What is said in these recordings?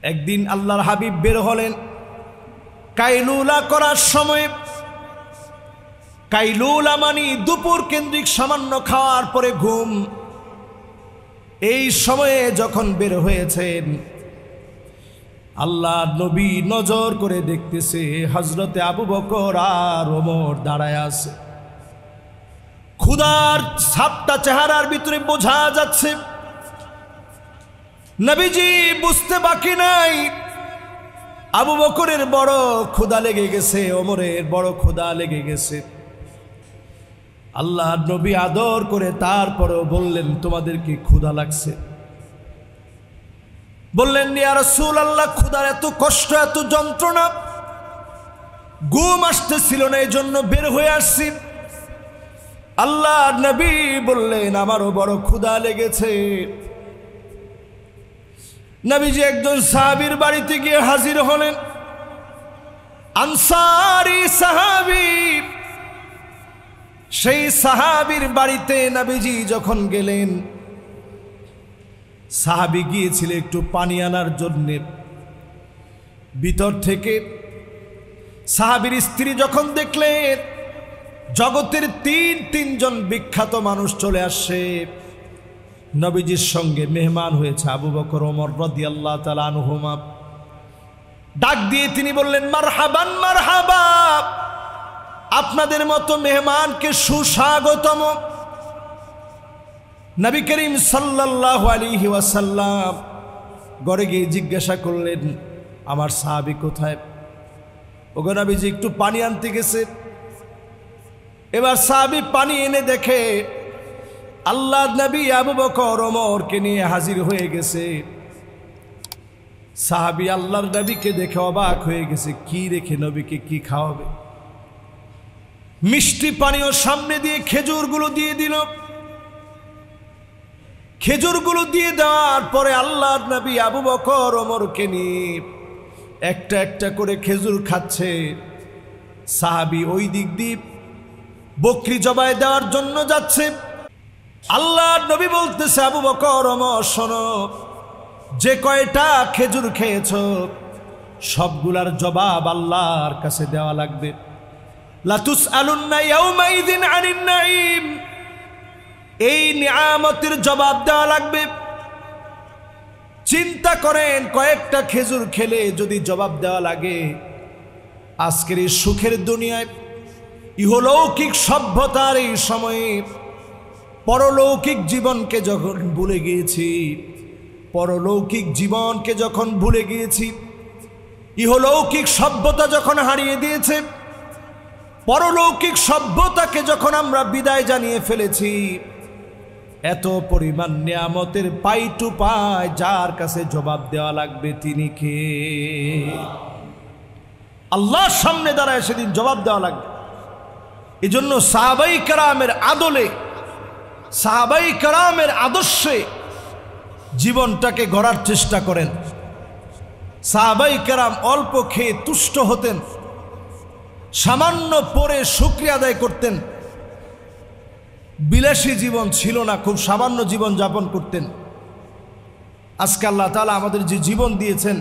একদিন আল্লাহর হাবিব বের হলেন কাইলুলা করার সময়। কাইলুলা মানে দুপুর কেন্দ্রিক সামান্য খাওয়ার পরে ঘুম। এই সময়ে যখন বের হয়েছেন, আল্লাহ নবী নজর করে দেখতেছে হযরতে আবু বকর আর ওমর দাঁড়ায় আছে। ক্ষুধার ছাপটা চেহারার ভিতরে বোঝা যাচ্ছে। নবীজি বুঝতে বাকি নাই, আবু বকরের বড় ক্ষুধা লেগে গেছে, ওমরের বড় ক্ষুধা লেগে গেছে। আল্লাহ নবী আদর করে তারপরেও বললেন, তোমাদের কি ক্ষুধা লাগছে? বললেন, ইয়া রাসূলুল্লাহ, ক্ষুধার এত কষ্ট, এত যন্ত্রণা, ঘুম আসতেছিল না, এই জন্য বের হয়ে আসছি। আল্লাহ নবী বললেন, আমারও বড় ক্ষুধা লেগেছে। নবীজি একজন সাহাবীর বাড়িতে গিয়ে হাজির হলেন, আনসারী সাহাবী। সেই সাহাবীর বাড়িতে নবীজি যখন গেলেন, সাহাবী গিয়েছিল একটু পানি আনার জন্যে। ভিতর থেকে সাহাবীর স্ত্রী যখন দেখলেন জগতের তিনজন বিখ্যাত মানুষ চলে আসছে, নবীজির সঙ্গে মেহমান হয়েছে আবু বকর ওমর রাদিয়াল্লাহু তাআলা আনহুমা, ডাক দিয়ে তিনি বললেন, মারহাবান মারহাবা, আপনাদের মতো মেহমানকে সুস্বাগতম। নবী করিম সাল্লাল্লাহু আলাইহি ওয়াসাল্লাম ঘরে গিয়ে জিজ্ঞাসা করলেন, আমার সাহাবী কোথায়? ওগো নবীজি একটু পানি আনতে গেছে। এবার সাহাবী পানি এনে দেখে আল্লাহ নবী আবু বকর ওমরকে নিয়ে হাজির হয়ে গেছে। সাহাবী আল্লাহর নবীকে দেখে অবাক হয়ে গেছে, কি রেখে নবীকে কি খাওয়াবে? মিষ্টি পানীয় সামনে দিয়ে খেজুরগুলো দিয়ে দিল। খেজুরগুলো দিয়ে দেওয়ার পরে আল্লাহর নবী আবু বকর ওমরকে নিয়ে একটা একটা করে খেজুর খাচ্ছে। সাহাবী ওই দিক দিয়ে বকরি জবাই দেওয়ার জন্য যাচ্ছে। আল্লাহর নবী বলতেছে, আবু বকর ওমর শোনো, যে কয়টা খেজুর খেয়েছ সবগুলার জবাব আল্লাহর কাছে দেওয়া লাগবে। লা তুসআলুন্না ইয়াউমাইযিন আনিন নাঈম, এই নিয়ামতের জবাব দেওয়া লাগবে। চিন্তা করেন, কয়েকটা খেজুর খেলে যদি জবাব দেওয়া লাগে, আজকের এই সুখের দুনিয়ায় ইহলৌকিক সভ্যতার এই সময়ে পরলৌকিক জীবনকে যখন ভুলে গিয়েছি, পরলৌকিক জীবনকে যখন ভুলে গিয়েছি, ইহলৌকিক সভ্যতা যখন হারিয়ে দিয়েছে, পরলৌকিক সভ্যতাকে যখন আমরা বিদায় জানিয়ে ফেলেছি, এত পরিমাণ নিয়ামতের পাই টু পাই যার কাছে জবাব দেওয়া লাগবে তিনি কে? আল্লাহর সামনে দাঁড়ায় সেদিন জবাব দেওয়া লাগবে। এই জন্য সাহাবাই কেরামের আদলে, সাহাবাই কেরামের আদর্শে জীবনটাকে গড়ার চেষ্টা করেন। সাহাবাই কেরাম অল্প খেয়ে তুষ্ট হতেন, সামান্য পরে শুকরিয়া আদায় করতেন। বিলাসী জীবন ছিল না, খুব সামান্য জীবন যাপন করতেন। আজকে আল্লাহ তাআলা আমাদের যে জীবন দিয়েছেন,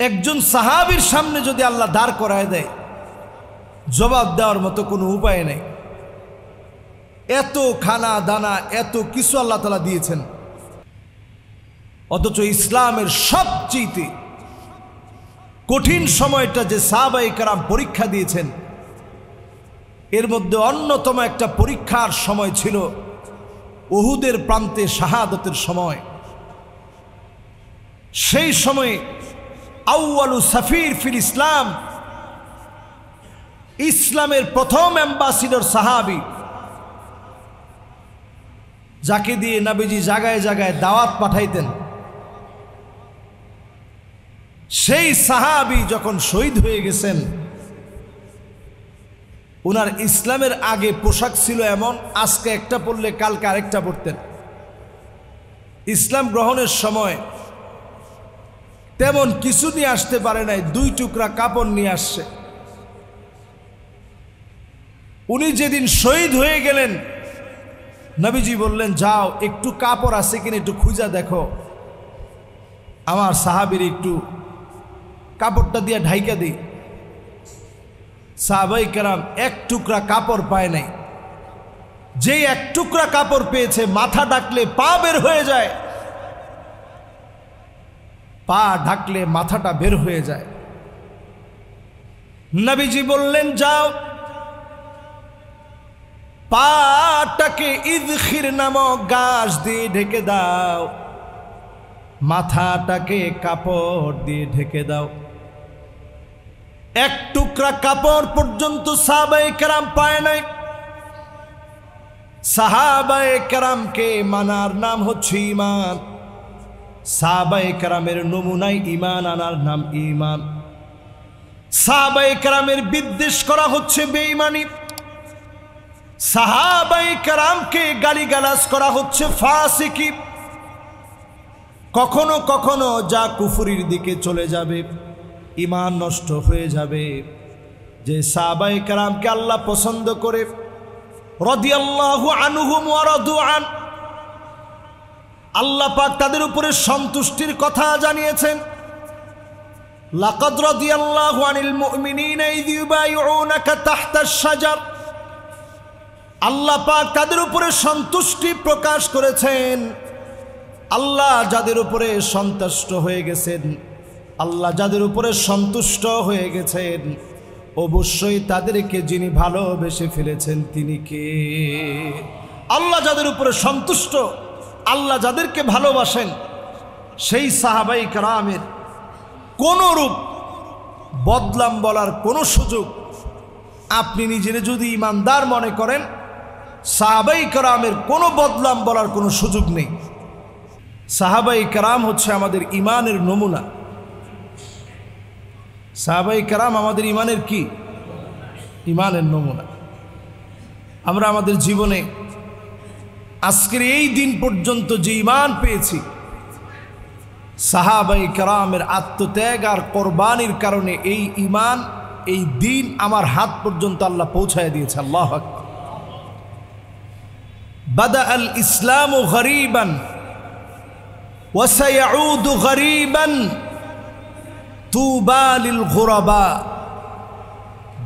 একজন সাহাবীর সামনে যদি আল্লাহ দাঁড় করায় দেয়, জবাব দেওয়ার মতো কোনো উপায় নেই। এত খানা দানা, এত কিছু আল্লাহ তাআলা দিয়েছেন, অথচ ইসলামের সবচেয়ে কঠিন সময়টা যে সাহাবায়ে কেরাম পরীক্ষা দিয়েছেন, এর মধ্যে অন্যতম একটা পরীক্ষার সময় ছিল উহুদের প্রান্তে শাহাদতের সময়। সেই সময়ে আউয়ালু সাফির ফিল ইসলাম, ইসলামের প্রথম অ্যাম্বাসিডর সাহাবী, যাকে দিয়ে নবীজি জায়গায় জায়গায় দাওয়াত পাঠাইতেন, সেই সাহাবী যখন শহীদ হয়ে গেছেন, ওনার ইসলামের আগে পোশাক ছিল এমন, আজকে একটা পরলে কালকে আরেকটা পরতেন। ইসলাম গ্রহণের সময় তেমন কিছু নিয়ে আসতে পারে নাই, 2 টুকরা কাপড় নিয়ে আসছে। উনি যেদিন শহীদ হয়ে গেলেন, নবীজি বললেন, যাও একটু কাপড় আছে কিনা একটু খুঁজা দেখো। আমার সাহাবীর একটু কাপড়টা দিয়ে ঢাইকা দিই। সাহাবায়ে কেরাম এক টুকরা কাপড় পায় নাই, যে এক টুকরা কাপড় পেয়েছে মাথা ঢাকলে পা বের হয়ে যায়, পা ঢাকলে মাথাটা বের হয়ে যায়। নবীজি বললেন, যাও পাটাকে ইদখির নামক গাছ দিয়ে ঢেকে দাও, মাথাটাকে কাপড় দিয়ে ঢেকে দাও। এক টুকরা কাপড় পর্যন্ত সাহাবায়ে কেরাম পায় নাই। সাহাবায়ে কেরামকে মানার নাম হচ্ছে ঈমান। সাহাবায়ে কেরামের নমুনায় ঈমান আনার নাম ঈমান। সাহাবায়ে কেরামের বিদ্বেষ করা হচ্ছে বেঈমানি। সাহাবায়ে কেরামকে গালিগালাজ করা হচ্ছে ফাসিকি। কখনো কখনো যা কুফরির দিকে চলে যাবে, ঈমান নষ্ট হয়ে যাবে। যে সাহাবায়ে কেরামকে আল্লাহ পছন্দ করে, রাদিয়াল্লাহু আনহুম ওয়া রাদু আন, আল্লাহ পাক তাদের উপরে সন্তুষ্টির কথা জানিয়েছেন। লাকাদ রাদিয়াল্লাহু আনিল মুমিনিনা ইয ইউবাইউনাকা তাহতাশ শাজার, আল্লাহ পাক তাদের উপরে সন্তুষ্টি প্রকাশ করেছেন। আল্লাহ যাদের উপরে সন্তুষ্ট হয়ে গেছেন, আল্লাহ যাদের উপরে সন্তুষ্ট হয়ে গেছেন, অবশ্যই তাদেরকে যিনি ভালোবেসে ফেলেছেন তিনি কে? আল্লাহ যাদের উপরে সন্তুষ্ট, আল্লাহ যাদেরকে ভালোবাসেন, সেই সাহাবায়ে কেরামের কোনো রূপ বদলাম বলার কোনো সুযোগ, আপনি নিজের যদি ইমানদার মনে করেন, সাহাবায়ে কেরামের কোনো বদলাম বলার কোনো সুযোগ নেই। সাহাবায়ে কেরাম হচ্ছে আমাদের ইমানের নমুনা। সাহাবায়ে কেরাম আমাদের ইমানের কি? ইমানের নমুনা। আমরা আমাদের জীবনে আজকের এই দিন পর্যন্ত যে ইমান পেয়েছি, সাহাবায়ে কেরামের আত্মত্যাগ আর কোরবানির কারণে এই ইমান, এই দিন আমার হাত পর্যন্ত আল্লাহ পৌঁছায় দিয়েছে। আল্লাহু আকবার। বাদা আল ইসলামু গরীবান ওয়া সায়াউদু গরীবান তুবা লিল গুরাবা।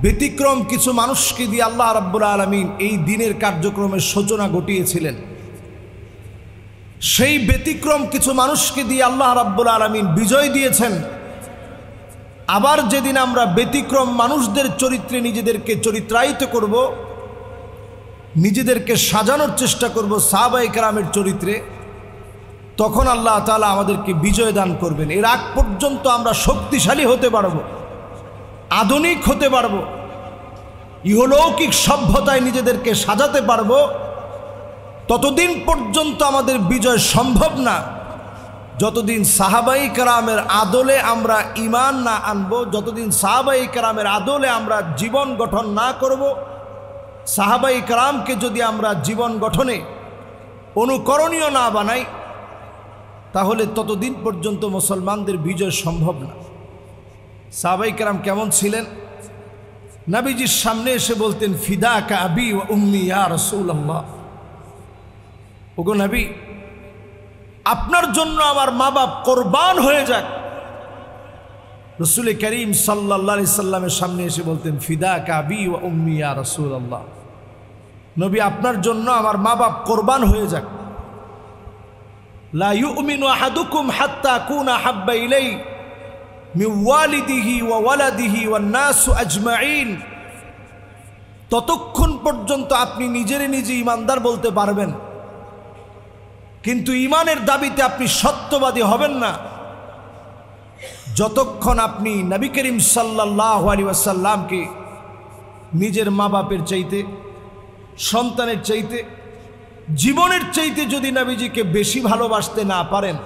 ব্যতিক্রম কিছু মানুষকে দিয়ে আল্লাহ রাব্বুল আলামিন এই দিনের কার্যক্রমের সূচনা ঘটিয়েছিলেন। সেই ব্যতিক্রম কিছু মানুষকে দিয়ে আল্লাহ রাব্বুল আলামিন বিজয় দিয়েছেন। আবার যেদিন আমরা ব্যতিক্রম মানুষদের চরিত্রে নিজেদেরকে চরিত্রায়িত করব, নিজেদেরকে সাজানোর চেষ্টা করব সাহাবায়ে কেরামের চরিত্রে, তখন আল্লাহ তাআলা আমাদেরকে বিজয় দান করবেন। এর আগ পর্যন্ত আমরা শক্তিশালী হতে পারব, আধুনিক হতে পারব, ইহলৌকিক সভ্যতায় নিজেদেরকে সাজাতে পারব, ততদিন পর্যন্ত আমাদের বিজয় সম্ভব না যতদিন সাহাবায়ে কেরামের আদলে আমরা ঈমান না আনব, যতদিন সাহাবায়ে কেরামের আদলে আমরা জীবন গঠন না করব। সাহাবায়ে কেরামকে যদি আমরা জীবন গঠনে অনুকরণীয় না বানাই, তাহলে ততদিন পর্যন্ত মুসলমানদের বিজয় সম্ভব না। সাহাবায়ে কেরাম কেমন ছিলেন? নবীজির সামনে এসে বলতেন, ফিদাকা আবি ওয়া উম্মি ইয়া রাসূলুল্লাহ। ওগো নবী, আপনার জন্য আমার মা বাপ কোরবান হয়ে যাক। রাসূল করিম সাল্লাল্লাহু আলাইহি সাল্লামের সামনে এসে বলতেন, ফিদাকা আবি ওয়া উম্মি ইয়া রাসূলুল্লাহ। নবী, আপনার জন্য আমার মা বাপ কোরবান হয়ে যাক। লা ইউমিনু আহাদুকুম হাত্তা কুনা হাব্বা ইলাই মিন ওয়ালিদিহি ওয়া ওয়ালাদিহি ওয়ান নাসু আজমাইন। ততক্ষণ পর্যন্ত আপনি নিজেরে নিজে ইমানদার বলতে পারবেন, কিন্তু ইমানের দাবিতে আপনি সত্যবাদী হবেন না যতক্ষণ আপনি নবী করিম সাল্লাল্লাহু আলাইহি ওয়াসাল্লামকে নিজের মা বাপের চাইতে, সন্তানের চাইতে, জীবনের চাইতে যদি নবীজিকে বেশি ভালোবাসতে না পারেন,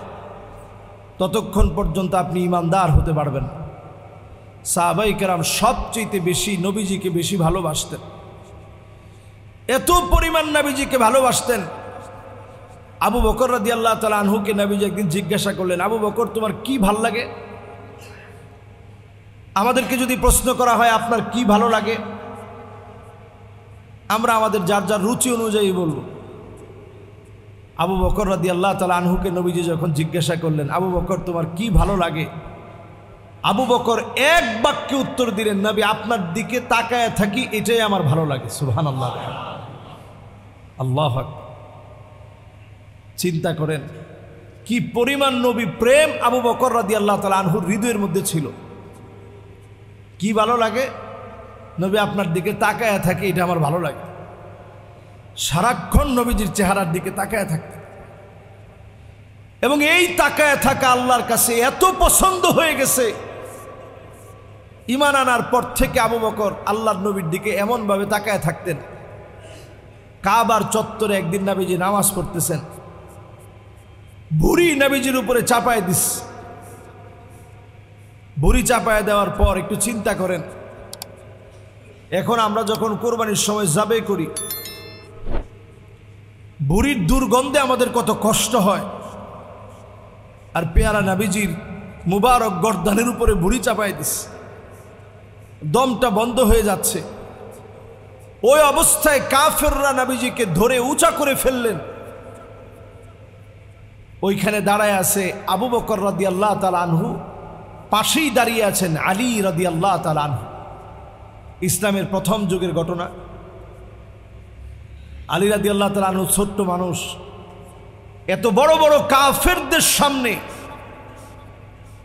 ততক্ষণ পর্যন্ত আপনি ইমানদার হতে পারবেন। সাহাবায়ে কেরাম সবচেয়ে বেশি নবীজিকে বেশি ভালোবাসতেন। এত পরিমাণ নবীজিকে ভালোবাসতেন, আবু বকর রাদিয়াল্লাহু তাআলা আনহুকে নবীজি একদিন জিজ্ঞাসা করলেন, আবু বকর, তোমার কি ভালো লাগে? আমাদেরকে যদি প্রশ্ন করা হয় আপনার কি ভালো লাগে, আমরা আমাদের যার যার রুচি অনুযায়ী বলবো। আবু বকর রাদিয়াল্লাহু তাআলা আনহুকে নবীজি যখন জিজ্ঞাসা করলেন, আবু বকর তোমার কি ভালো লাগে, আবু বকর এক বাক্যে উত্তর দিলেন, নবী আপনার দিকে তাকায় থাকি এটাই আমার ভালো লাগে। সুবহানাল্লাহ, আল্লাহু আকবার। চিন্তা করেন কি পরিমাণ নবী প্রেম আবু বকর রাদিয়াল্লাহু তাআলা আনহুর হৃদয়ের মধ্যে ছিল। কি ভালো লাগে, নবী আপনার দিকে তাকায় থাকি এটা আমার ভালো লাগে। সারাক্ষণ নবীজির চেহারার দিকে তাকায় থাকতে, এবং এই তাকায় থাকা আল্লাহর কাছে এত পছন্দ হয়ে গেছে, ঈমান আনার পর থেকে আবু বকর আল্লাহর নবীর দিকে এমনভাবে তাকায় থাকতেন। কাবার চত্বরে একদিন নবীজি নামাজ পড়তেছেন, বুড়ি নবীজির উপরে চাপায় দিস। বুড়ি চাপায় দেওয়ার পর একটু চিন্তা করেন, এখন আমরা যখন কোরবানির সময় জবাই করি, বুড়ির দুর্গন্ধে আমাদের কত কষ্ট হয়, আর পেয়ারা নবীজির মুবারক গর্দানের উপরে বুড়ি চাপায় দিস, দমটা বন্ধ হয়ে যাচ্ছে। ওই অবস্থায় কাফেররা নবীজিকে ধরে উঁচা করে ফেললেন। ওইখানে দাঁড়ায় আছে আবু বকর রাদিয়াল্লাহু তাআলা আনহু, পাশেই দাঁড়িয়ে আছেন আলী রাদিয়াল্লাহু তাআলা আনহু। ইসলামের প্রথম যুগের ঘটনা। আলী রাদিয়াল্লাহু তাআলা আনহু ছোট্ট মানুষ, এত বড় বড় কাফেরদের সামনে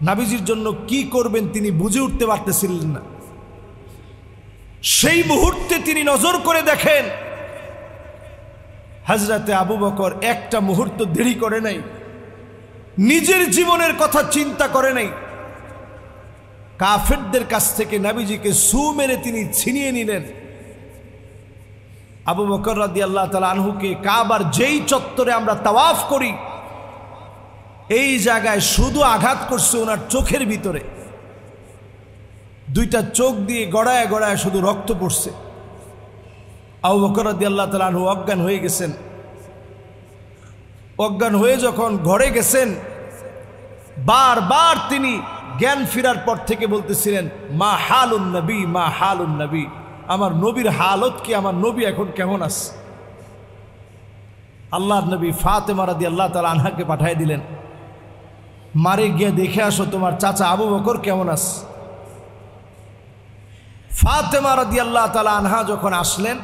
নবীজির জন্য কি করবেন তিনি বুঝে উঠতে পারতেছিলেন না। সেই মুহূর্তে তিনি নজর করে দেখেন হযরতে আবু বকর একটা মুহূর্ত দেরি করে নাই, নিজের জীবনের কথা চিন্তা করে নাই। কাফেরদের কাছ থেকে নবীজিকে সু মেরে তিনি ছিনিয়ে নিলেন। আবু বকর রাদিয়াল্লাহু তাআলা আনহুকে কাবার যেই চত্বরে আমরা তাওয়াফ করি, এই জায়গায় শুধু আঘাত করছে ওনার চোখের ভিতরে। দুইটা চোখ দিয়ে গড়ায় গড়ায় শুধু রক্ত পড়ছে। আবু বকর রাদিয়াল্লাহু তাআলা আনহু অজ্ঞান হয়ে গেছেন। অজ্ঞান হয়ে যখন ঘরে গেছেন, বারবার তিনি জ্ঞান ফেরার পর থেকে বলতেছিলেন, মা হালুন নবী, মা হালুন নবী, আমার নবীর হালত কি, আমার নবী এখন কেমন আছে। আল্লাহর নবী ফাতেমা রাদিয়াল্লাহু তাআলা আনহাকে পাঠিয়ে দিলেন, মারে গিয়ে দেখে আসো তোমার চাচা আবু বকর কেমন আছে। ফাতেমা রাদিয়াল্লাহু তাআলা আনহা যখন আসলেন,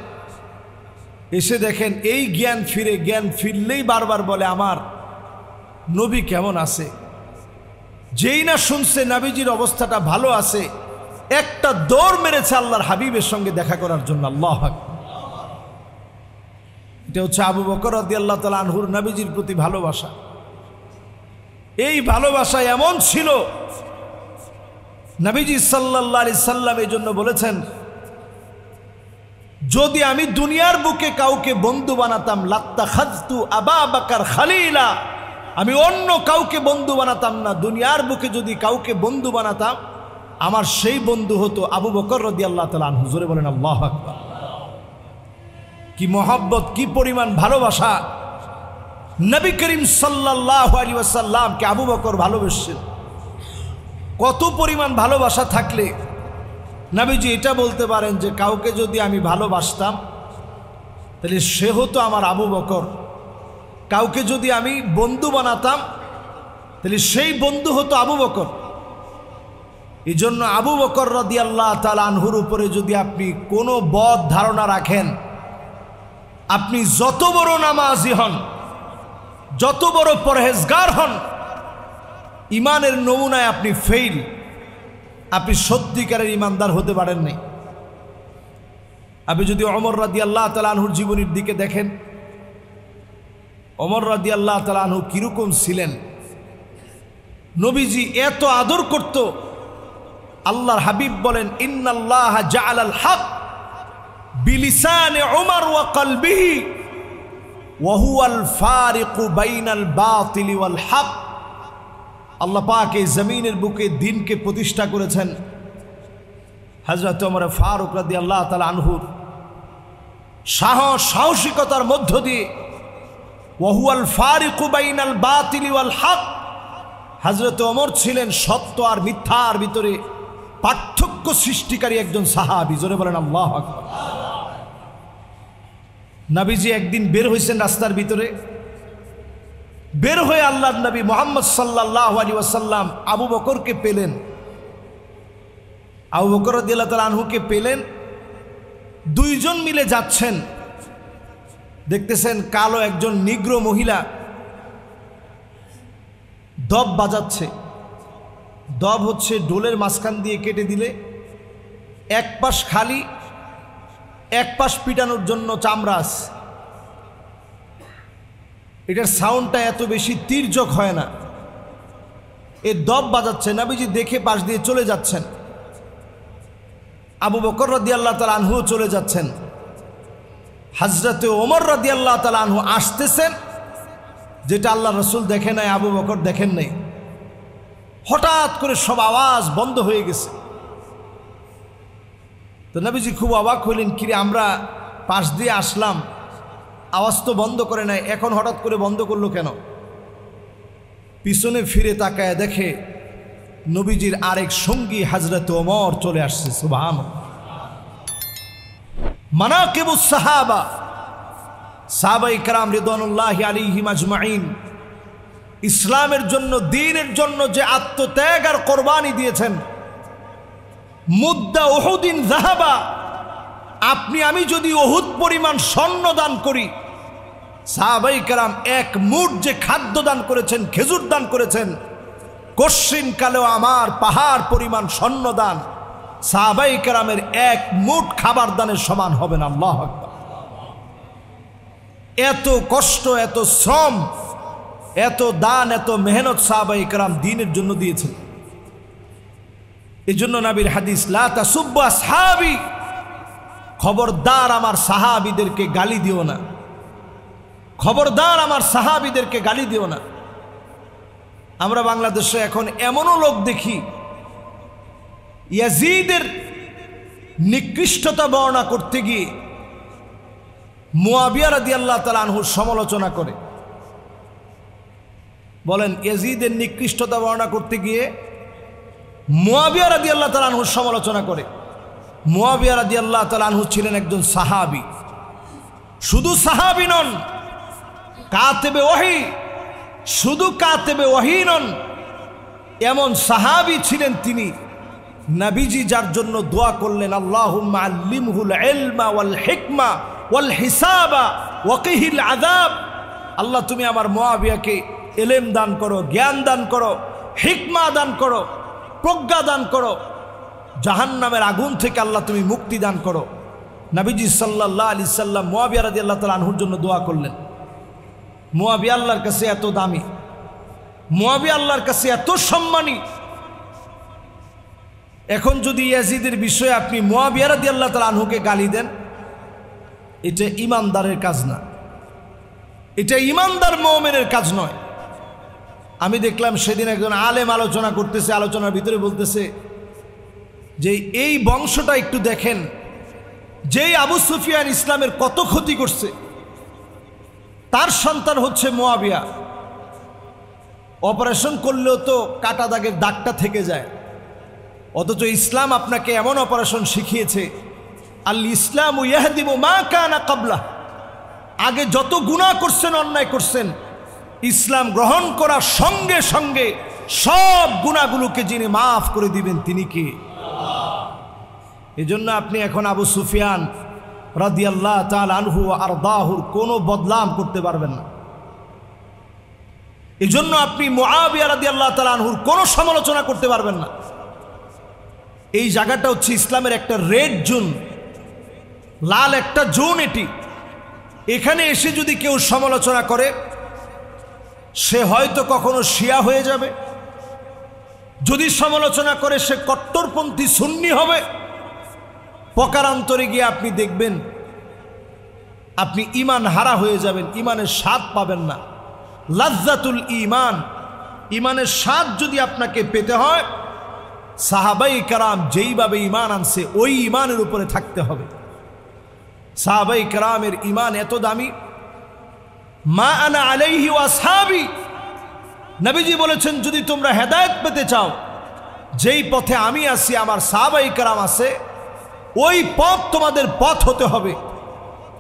এসে দেখেন এই জ্ঞান ফিরলেই বারবার বলে আমার নবী কেমন আছে। যেই না শুনছে নবীজির অবস্থাটা ভালো আছে, একটা দৌড় মেরেছে আল্লাহর হাবিবের সঙ্গে দেখা করার জন্য। আল্লাহু আকবার। এটা হচ্ছে আবু বকর রাদিয়াল্লাহু তাআলা আনহুর নবীজির প্রতি ভালোবাসা। এই ভালোবাসা এমন ছিল, নবীজি সাল্লাল্লাহু আলাইহি সাল্লাম এই জন্য বলেছেন, যদি আমি দুনিয়ার বুকে কাউকে বন্ধু বানাতাম, লাত্তাখাযতু আবা বকর খলিলা, আমি অন্য কাউকে বন্ধু বানাতাম না। দুনিয়ার বুকে যদি কাউকে বন্ধু বানাতাম, আমার সেই বন্ধু হতো আবু বকর রাদিয়াল্লাহু তাআলা আনহু। জোরে বলেন আল্লাহু আকবার। কি মহব্বত, কি পরিমাণ ভালোবাসা। নবী করিম সাল্লাল্লাহু আলাইহি ওয়াসাল্লামকে আবু বকর ভালোবেসেছেন। কত পরিমাণ ভালোবাসা থাকলে নবীজি এটা বলতে পারেন যে কাউকে যদি আমি ভালোবাসতাম তাহলে সে হতো আমার আবু বকর, কাউকে যদি আমি বন্ধু বানাতাম তাহলে সেই বন্ধু হতো আবু বকর। এই জন্য আবু বকর রাদিয়াল্লাহু তাআলা আনহুর উপরে যদি আপনি কোনো বদ ধারণা রাখেন, আপনি যত বড় নামাজি হন, যত বড় পরহেজগার হন, ইমানের নমুনায় আপনি ফেইল, আপনি সত্যিকারের ইমানদার হতে পারেন নাই। আপনি যদি ওমর রাদিয়াল্লাহু তাআলা আনহুর জীবনীর দিকে দেখেন, ওমর রাদিয়াল্লাহু তাআলা আনহু কিরকম ছিলেন। নবীজি এত আদর করত, আল্লাহর হাবিব বলেন, ইন্নাল্লাহা জাআলাল হক বিলিসানি উমর ওয়া কলবিহি ওয়া হুয়াল ফারিকু বাইনাল বাতিল ওয়াল হক। আল্লাহ পাক এই জমিনের বুকে দ্বীনকে প্রতিষ্ঠা করেছেন হযরত ওমর ফারুক রাদিয়াল্লাহু তাআলা আনহুর সাহসিকতার মধ্য দিয়ে। ওয়া হুয়াল ফারিকু বাইনাল বাতিল ওয়াল হক। হযরত ওমর ছিলেন সত্য আর মিথ্যার ভিতরে পার্থক্য সৃষ্টিকারী একজন সাহাবী। জোরে বলেন আল্লাহু আকবার। নবীজি একদিন বের হয়েছেন রাস্তার ভিতরে, বের হয়ে আল্লাহর নবী মুহাম্মদ সাল্লাল্লাহু আলাইহি ওয়াসাল্লাম আবু বকরকে পেলেন। আবু বকর রাদিয়াল্লাহু তাআলা আনহুকে পেলেন, দুইজন মিলে যাচ্ছেন। দেখতেছেন কালো একজন নিগ্রো মহিলা দব বাজাচ্ছে। দব হচ্ছে ডোলের মাঝখান দিয়ে কেটে দিলে এক পাশ খালি, এক পাশ পিটানোর জন্য চামড়া আছে। এটার সাউন্ডটা এত বেশি তীর্যক হয় না। এ দব বাজাচ্ছে, নবীজি দেখে পাশ দিয়ে চলে যাচ্ছেন। আবু বকর রাদিয়াল্লাহু তাআলা আনহু চলে যাচ্ছেন। হযরতে ওমর রাদিয়াল্লাহু তাআলা আনহু আসতেছেন, যেটা আল্লাহ রাসূল দেখে নাই, আবু বকর দেখেন নাই। হঠাৎ করে সব আওয়াজ বন্ধ হয়ে গেছে। তো নবীজি খুব অবাক হইলেন, কিরে আমরা পাশ দিয়ে আসলাম, আওয়াজ তো বন্ধ করে নাই, এখন হঠাৎ করে বন্ধ করলো কেন? পিছনে ফিরে তাকায় দেখে নবীজির আরেক সঙ্গী হযরতে ওমর চলে আসছে। সুবহানাল্লাহ। মানাকিবুস সাহাবা, সাহাবায়ে কেরাম রিদওয়ানুল্লাহি আলাইহিম আজমাইন ইসলামের জন্য, দ্বীনের জন্য যে আত্মত্যাগ আর কোরবানি দিয়েছেন। মুদ্দা উহুদিন যাহাবা, আপনি আমি যদি উহুদ পরিমাণ স্বর্ণ দান করি, সাহাবায়ে কেরাম এক মুঠ যে খাদ্য দান করেছেন, খেজুর দান করেছেন, কশ্চিন কালেও আমার পাহাড় পরিমাণ স্বর্ণ দান সাহাবায়ে কেরামের এক মুঠ খাবার দানের সমান হবে না। আল্লাহু আকবার। এত কষ্ট, এত শ্রম, এত দান, এত মেহনত সাহাবায়ে কেরাম দ্বীনের জন্য দিয়েছেন। এই জন্য নবীর হাদিস, লা তাসুব্বু আসহাবি, খবরদার আমার সাহাবীদেরকে গালি দিও না, খবরদার আমার সাহাবীদেরকে গালি দিও না। আমরা বাংলাদেশে এখন এমনও লোক দেখি ইয়াজিদের নিকৃষ্টতা বর্ণনা করতে গিয়ে মুয়াবিয়া রাদিয়াল্লাহু তাআলা আনহুর সমালোচনা করে। বলেন, ইয়াজিদের নিকৃষ্টতা বর্ণনা করতে গিয়ে মুয়াবিয়া রাদিয়াল্লাহু তাআলা আনহুর সমালোচনা করে। মুয়াবিয়া রাদিয়াল্লাহু তাআলা আনহু ছিলেন একজন সাহাবী। শুধু সাহাবী নন, কাতেবে ওহী, শুধু কাতেবে ওহী নন, এমন সাহাবী ছিলেন তিনি, নবীজি যার জন্য দোয়া করলেন, আল্লাহুম্মা আল্লিমহুল ইলমা ওয়াল হিকমা ওয়াল হিসাবা ওয়াকিহিল আযাব। আল্লাহ তুমি আমার মুয়াবিয়াকে ইলম দান করো, জ্ঞান দান করো, হিকমা দান করো, প্রজ্ঞা দান করো, জাহান্নামের আগুন থেকে আল্লাহ তুমি মুক্তি দান করো। নবীজি সাল্লাল্লাহু আলাইহি সাল্লাম মুয়াবিয়া রাদিয়াল্লাহু তাআলা আনহুর জন্য দোয়া করলেন। মুয়াবিয়া আল্লাহর কাছে এত দামি, মুয়াবিয়া আল্লাহর কাছে এত সম্মানী। এখন যদি ইয়াজিদের বিষয়ে আপনি মুয়াবিয়া রাদিয়াল্লাহু তাআলা আনহুকে গালি দেন, এটা ইমানদারের কাজ না, এটা ইমানদার মুমিনের কাজ নয়। আমি দেখলাম সেদিন একজন আলেম আলোচনা করতেছে, আলোচনার ভিতরে বলতেছে যে এই বংশটা একটু দেখেন, যেই আবু সুফিয়ান ইসলামের কত ক্ষতি করছে, তার সন্তান হচ্ছে মুয়াবিয়া। অপারেশন করলেও তো কাটা দাগের দাগটা থেকে যায়, অথচ ইসলাম আপনাকে এমন অপারেশন শিখিয়েছে, আল ইসলামু ইয়াহদিমু মা কানা ক্বাবলা, আগে যত গুনাহ করছেন, অন্যায় করছেন, ইসলাম গ্রহণ করার সঙ্গে সঙ্গে সব গুনাহগুলোকে যিনি মাফ করে দিবেন তিনি কে? এজন্য আপনি এখন আবু সুফিয়ান রাদিয়াল্লাহু তাআলা আনহু ওয়া আরদাহুর কোনো বদনাম করতে পারবেন না। এজন্য আপনি মুআবিয়া রাদিয়াল্লাহু তাআলা আনহুর কোনো সমালোচনা করতে পারবেন না। এই জায়গাটা হচ্ছে ইসলামের একটা রেড জোন, লাল একটা জোন। এটি এখানে এসে যদি কেউ সমালোচনা করে, সে হয়তো কখনো শিয়া হয়ে যাবে, যদি সমালোচনা করে সে কট্টরপন্থী সুন্নি হবে। প্রকারান্তরে গিয়ে আপনি দেখবেন আপনি ঈমান হারা হয়ে যাবেন, ঈমানের স্বাদ পাবেন না। লাজ্জাতুল ঈমান, ঈমানের স্বাদ যদি আপনাকে পেতে হয়, সাহাবায়ে কেরাম যেইভাবে ঈমান আনছে ওই ঈমানের উপরে থাকতে হবে। সাহাবায়ে কেরামের ঈমান এত দামি, মা আনা আলাইহি ওয়া আসহাবি, নবীজি বলেছেন যদি তোমরা হেদায়েত পেতে চাও, যেই পথে আমি আছি, আমার সাহাবায়ে কেরাম আছে, ওই পথ তোমাদের পথ হতে হবে,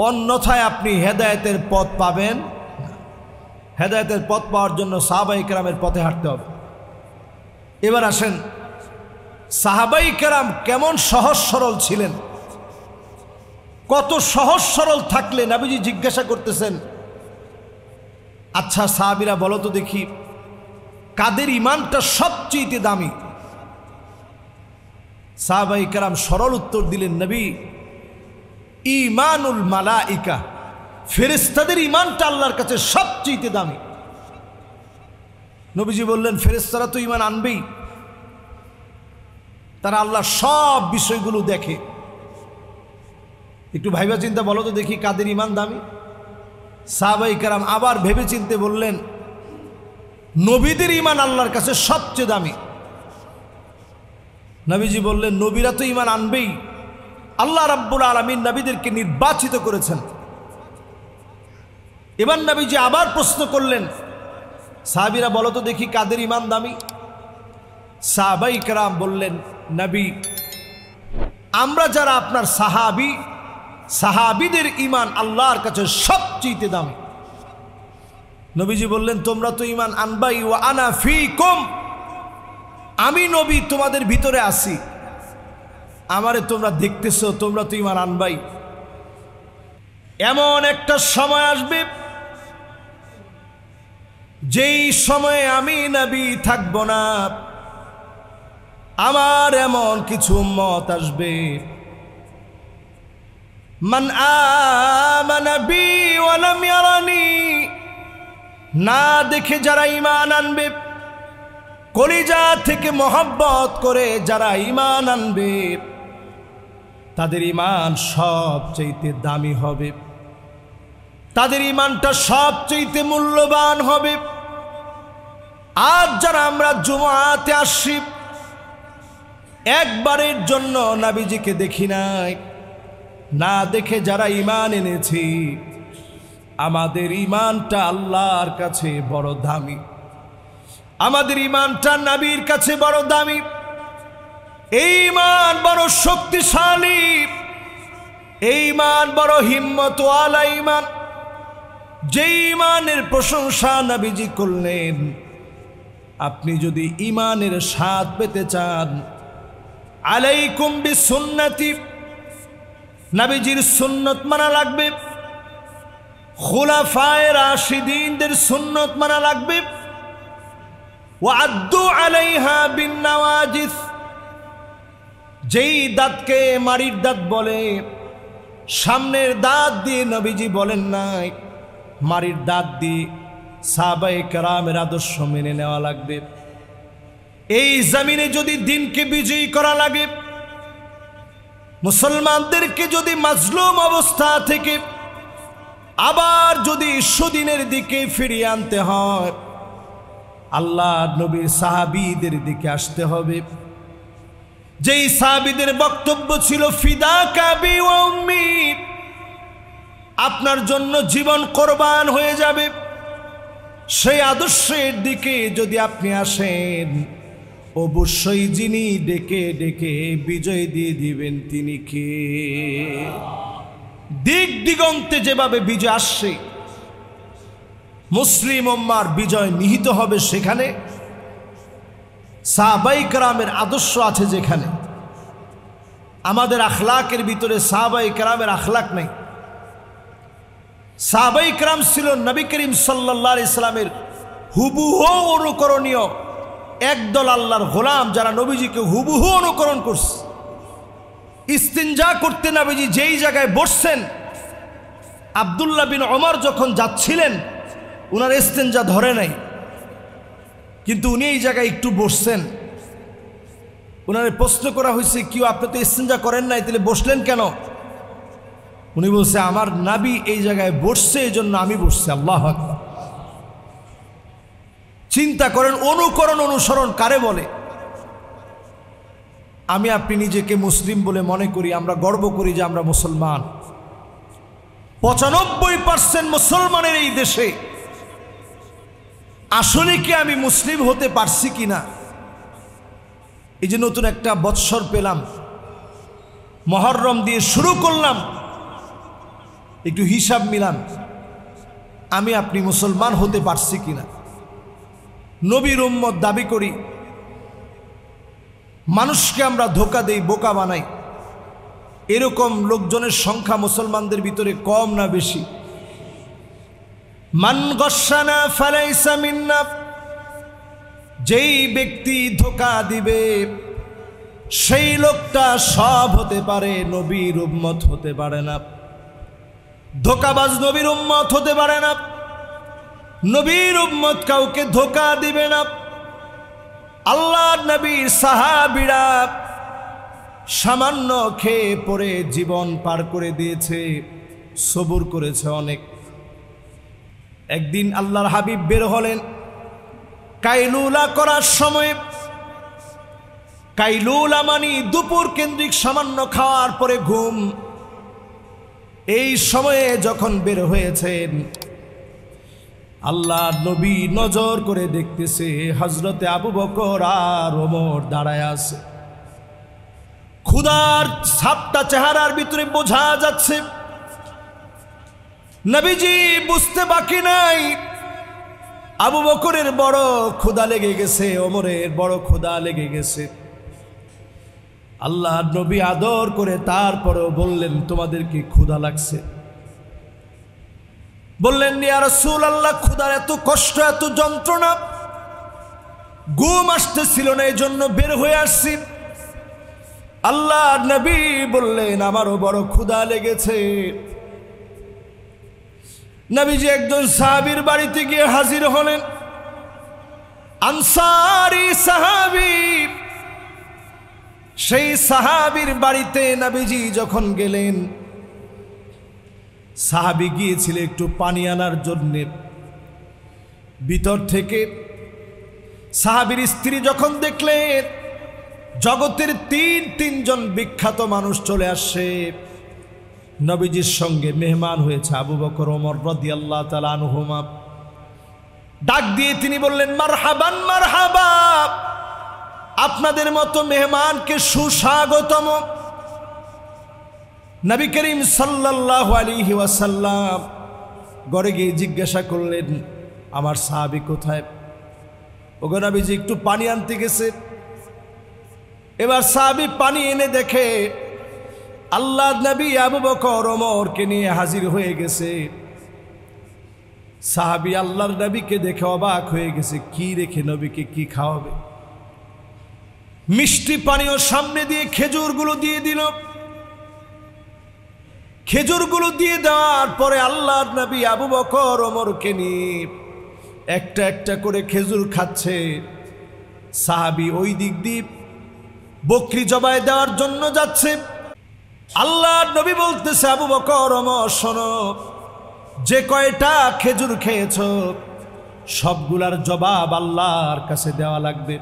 অন্যথায় আপনি হেদায়েতের পথ পাবেন না। হেদায়েতের পথ পাওয়ার জন্য সাহাবায়ে কেরামের পথে হাঁটতে হবে। এবার আসেন, সাহাবায়ে কেরাম কেমন সহজ সরল ছিলেন। কত সহজ সরল থাকলে নবীজি জিজ্ঞাসা করতেছেন, আচ্ছা সাহাবীরা বলো তো দেখি, কাদের ঈমানটা সবচেয়ে দামি? সাহাবায়ে কেরাম সরল উত্তর দিলেন, নবী, ঈমানুল মালাইকা, ফেরেশতাদের ঈমানটা আল্লাহর কাছে সবচেয়ে দামি। নবীজি বললেন, ফেরেশতারা তো ঈমান আনবেই, তারা আল্লাহর সব বিষয়গুলো দেখে। একটু ভাইবা চিন্তা বলো তো দেখি, কাদের ঈমান দামি? সাহাবায়ে কেরাম আবার ভেবে চিন্তে বললেন, নবীদের ঈমান আল্লাহর কাছে সবচেয়ে দামি। নবীজি বললেন, নবীরা তো ঈমান আনবেই, আল্লাহ রাব্বুল আলামিন নবীদেরকে নির্বাচিত করেছেন। এবার নবীজি আবার প্রশ্ন করলেন, সাহাবীরা বলো তো দেখি, কাদের ঈমান দামি? সাহাবায়ে কেরাম বললেন, নবী, আমরা যারা আপনার সাহাবী, সাহাবীদের ঈমান আল্লাহর কাছে সবচেয়ে দামি। নবীজি বললেন, তোমরা তো ঈমান আনবাই, ওয়া আনা ফীকুম, আমি নবী তোমাদের ভিতরে আছি, আমারে তোমরা দেখতেছো, তোমরা তো ঈমান আনবাই। এমন একটা সময় আসবে যেই সময়ে আমি নবী থাকব না, আমার এমন কিছু উম্মত আসবে, মান আমানা বি ওয়া লাম ইয়ারানি, না দেখে যারা ঈমান আনবে, কলিজা থেকে মহব্বত করে যারা ঈমান আনবে, তাদের ঈমান সবচেয়ে দামি হবে, তাদের ঈমানটা সবচেয়ে মূল্যবান হবে। আজ যারা আমরা জুমআতে আসি, একবারের জন্য নবীজিকে দেখি নাই, না দেখে যারা ঈমান এনেছি, আমাদের ঈমানটা আল্লাহর কাছে বড় দামি, আমাদের ঈমানটা নবীর কাছে বড় দামি। এই ঈমান বড় শক্তিশালী, এই ঈমান বড় হিম্মতওয়ালা ঈমান, যে ঈমানের প্রশংসা নবীজি করলেন। আপনি যদি ঈমানের স্বাদ পেতে চান, আলাইকুম বিসুন্নতি, নবীজির সুন্নত মানা লাগবে, খুলাফায়ে রাশিদিনদের সুন্নত মানা লাগবে, ওয়াদ্দু আলাইহা বিন্নাওয়াজিস, যেই দাঁতকে মারির দাঁত বলে, সামনের দাঁত দিয়ে নবীজি বলেন নাই, মারির দাঁত দিয়ে সাহাবায়ে কেরামের আদর্শ মেনে নেওয়া লাগবে। এই জমিনে যদি দিনকে বিজয়ী করা লাগে, মুসলমানদেরকে যদি মাজলুম অবস্থা থেকে আবার যদি সুদিনের দিকে ফিরিয়ে আনতে হয়, আল্লাহ নবীর সাহাবীদের দিকে আসতে হবে। যেই সাহাবীদের বক্তব্য ছিল, ফিদাকা বি ওয়া উম্মি, আপনার জন্য জীবন কোরবান হয়ে যাবে, সেই আদর্শের দিকে যদি আপনি আসেন, অবশ্যই যিনি ডেকে ডেকে বিজয় দিয়ে দিবেন তিনি কে? দিক দিগন্তে যেভাবে বিজয় আসছে, মুসলিম উম্মার বিজয় নিহিত হবে সেখানে, সাহাবায়ে কেরামের আদর্শ আছে যেখানে। আমাদের আখলাকের ভিতরে সাহাবায়ে কেরামের আখলাক নেই। সাহাবায়ে কেরাম ছিল নবী করিম সাল্লাল্লাহু আলাইহি সাল্লামের হুবহু অনুকরণীয় একদল আল্লাহর গোলাম, যারা নবীজিকে হুবহু অনুকরণ করছে। ইস্তিনজা করতে নবীজি যেই জায়গায় বসছেন, আব্দুল্লাহ বিন ওমর যখন যাচ্ছিলেন, উনার ইস্তিনজা ধরে নাই, কিন্তু উনি এই জায়গায় একটু বসছেন। উনারে প্রশ্ন করা হয়েছে, কেউ আপনি তো ইস্তিনজা করেন নাই, তাহলে বসলেন কেন? উনি বলছে, আমার নবী এই জায়গায় বসছে, এই জন্য আমি বসছি। আল্লাহু আকবার। চিন্তা করেন, অনুকরণ অনুসরণ কারে বলে? আমি আপনি নিজেকে মুসলিম বলে মনে করি, আমরা গর্ব করি যে আমরা মুসলমান। 95% মুসলমানের এই দেশে আসলে কি আমি মুসলিম হতে পারছি কিনা? এই যে নতুন একটা বৎসর পেলাম, মুহররম দিয়ে শুরু করলাম, একটু হিসাব মিলান, আমি আপনি মুসলমান হতে পারছি কিনা। নবীর উম্মত দাবি করি, মানুষকে আমরা ধোঁকা দেই, বোকা বানাই। এরকম লোকজনের সংখ্যা মুসলমানদের ভিতরে কম না বেশি? মান গশানা ফালাইসা মিন্না, যেই ব্যক্তি ধোঁকা দিবে সেই লোকটা সব হতে পারে, নবীর উম্মত হতে পারে না। ধোঁকাবাজ নবীর উম্মত হতে পারে না। নবীর উম্মত কাউকে ধোঁকা দিবে না। আল্লাহর নবীর সাহাবীরা সামান্য খেয়ে পরে জীবন পার করে দিয়েছে, সবুর করেছে অনেক। একদিন আল্লাহর হাবিব বের হলেন কাইলুলা করার সময়। কাইলুলা মানে দুপুর কেন্দ্রিক সামান্য খাওয়ার পরে ঘুম। এই সময়ে যখন বের হয়েছেন, আল্লাহর নবী নজর করে দেখতেছে হযরতে আবু বকর আর ওমর দাঁড়ায় আছে। ক্ষুধার ছাপটা চেহারার ভিতরে বোঝা যাচ্ছে। নবীজি বুঝতে বাকি নাই, আবু বকরের বড় ক্ষুধা লেগে গেছে, ওমরের বড় ক্ষুধা লেগে গেছে। আল্লাহর নবী আদর করে তারপরেও বললেন, তোমাদের কি ক্ষুধা লাগছে? বললেন, ইয়া রাসূলুল্লাহ, ক্ষুধার এত কষ্ট, এত যন্ত্রণা, ঘুম আসতেছিল না, এই জন্য বের হয়ে আসছি। আল্লাহর নবী বললেন, আমারও বড় ক্ষুধা লেগেছে। নবীজি একজন সাহাবীর বাড়িতে গিয়ে হাজির হলেন। আনসারী সাহাবী। সেই সাহাবীর বাড়িতে নবীজি যখন গেলেন, সাহাবী গিয়েছিল একটু পানি আনার জন্য। ভিতর থেকে সাহাবীর স্ত্রী যখন দেখলেন জগতের তিনজন বিখ্যাত মানুষ চলে আসছে, নবীজির সঙ্গে মেহমান হয়েছে আবু বকর, ওমর রাদিয়াল্লাহু তাআলা আনহুমা, ডাক দিয়ে তিনি বললেন, মারহাবান মারহাবা, আপনাদের মতো মেহমানকে সুস্বাগতম। নবী করিম সাল্লাল্লাহু আলাইহি ওয়াসাল্লাম ঘরে গিয়ে জিজ্ঞাসা করলেন, আমার সাহাবী কোথায়? ওগো নবীজি একটু পানি আনতে গেছে। এবার সাহাবী পানি এনে দেখে আল্লাহর নবী আবু বকর ওমরকে নিয়ে হাজির হয়ে গেছে। সাহাবী আল্লাহর নবীকে দেখে অবাক হয়ে গেছে, কি রেখে নবীকে কি খাওয়াবে। মিষ্টি পানীয় সামনে দিয়ে খেজুরগুলো দিয়ে দিল। খেজুরগুলো দিয়ে দেওয়ার পরে আল্লাহর নবী আবু বকর ওমরকে নিয়ে একটা একটা করে খেজুর খাচ্ছে। সাহাবী ওই দিক দিয়ে বকরি জবাই দেওয়ার জন্য যাচ্ছে। আল্লাহর নবী বলতেছে, আবু বকর ওমর শোনো, যে কয়টা খেজুর খেয়েছো সবগুলার জবাব আল্লাহর কাছে দেওয়া লাগবে।